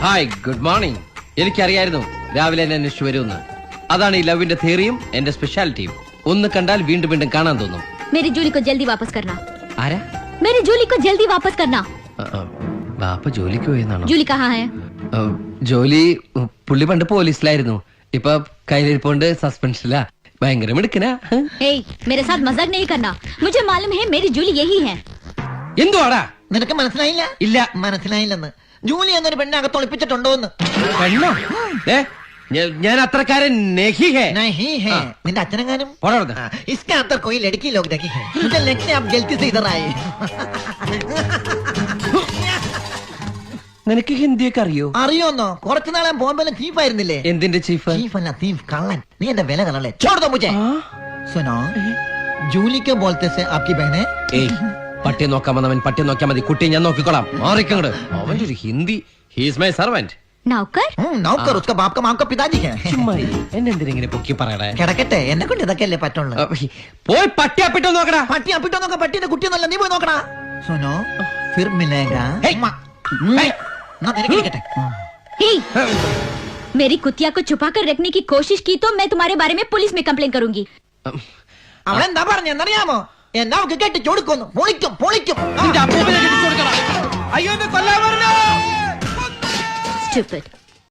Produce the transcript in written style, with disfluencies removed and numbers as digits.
Hi good morning. എനിക്കറിയായിരുന്നു രാവിലെ എന്നെ അന്വേഷിച്ചു വരുമെന്ന്. അതാണ് ഈ ലവിന്റെ തിയറിയും എന്റെ സ്പെഷ്യാലിറ്റിയും. ഒന്ന് കണ്ടാൽ വീണ്ടും വീണ്ടും കാണാൻ തോന്നും. मेरी जूली को जल्दी वापस करना. ആരാ? मेरी जूली को जल्दी वापस करना. ബാപ്പ ജോലിക്ക് പോയെന്നാണോ? जूली कहाँ है? ജോലി പുള്ളി പണ്ട് പോലീസിലായിരുന്നു. ഇപ്പൊ കയ്യിലിരിപ്പോണ്ട് സസ്പെൻഷനിലാ. ഭയങ്കര മിടുക്കനാ. हे, मेरे साथ मजाक नहीं करना. मुझे मालूम है मेरी जूली यही है. എന്തുവാടാ? നിനക്ക് മനസ്സിലായില്ല? ഇല്ല. മനസ്സിലായില്ലെന്ന്. ജൂലി എന്നൊരു പെണ്ണെ അകത്ത് ഒളിപ്പിച്ചിട്ടുണ്ടോന്ന്. പെണ്ണോ? ഞാൻ അത്രക്കാരൻ നഹി ഹേ. नहीं है. നിന്റെ അച്ഛനെങ്ങാനും പോടാ. इसके अंदर कोई लड़की लोग देखी है. मुझे लगता है आप गलती से इधर आए. നിനക്ക് ഹിന്ദിയൊക്കെ അറിയോ? അറിയോന്നോ? കുറച്ചു നാളെ ബോംബെയിലെ ചീഫ് ആയിരുന്നില്ലേ? എന്തിന്റെ ചീഫ്? चीफ अല്ല चीफ कള്ളൻ. നീ എന്റെ വില കളല്ലേ? छोड़ दो मुझे. सुनो जूली के बोलते से आपकी बहन है? ഏയ്, പട്ടിയെ നോക്കാൻ വന്നവൻ പട്ടിയെ നോക്കിയാൽ മതി. കുട്ടിയെ ഞാൻ നോക്കിക്കോളാം. മാറിക്കങ്ങട്. അവന്റെ ഒരു ഹിന്ദി. He's my servant. नौकर? नौकर उसका बाप का माम का पिताजी है. എന്നെ എന്തിനെ പൊക്കി പറയടേ? കിടക്കട്ടെ, എന്നെ കൊണ്ട് ഇതൊക്കെയല്ലേ പറ്റുള്ളൂ. പോയി പട്ടി അപ്പിട്ടോ നോക്കടാ. പട്ടി അപ്പിട്ടോ നോക്കാം. പട്ടിന്റെ കുട്ടിയൊന്നല്ല, നീ പോയി നോക്കടാ. सुनो फिर मिलेगा. ना तेरे के हे, मेरी कुतिया को छुपा कर रखने की कोशिश की तो मैं तुम्हारे बारे में पुलिस में कंप्लेन करूंगी. അവളെന്താ പറഞ്ഞെന്നറിയാമോ? എന്നാ അവക്ക് കെട്ടിച്ചു കൊടുക്കുന്നു. പൊളിക്കും പൊളിക്കും. നിന്റെ അപ്പൂപ്പനെ കെട്ടിച്ചു കൊടുക്കടാ. അയ്യോ എന്നെ കൊല്ലാൻ പറഞ്ഞു. Stupid.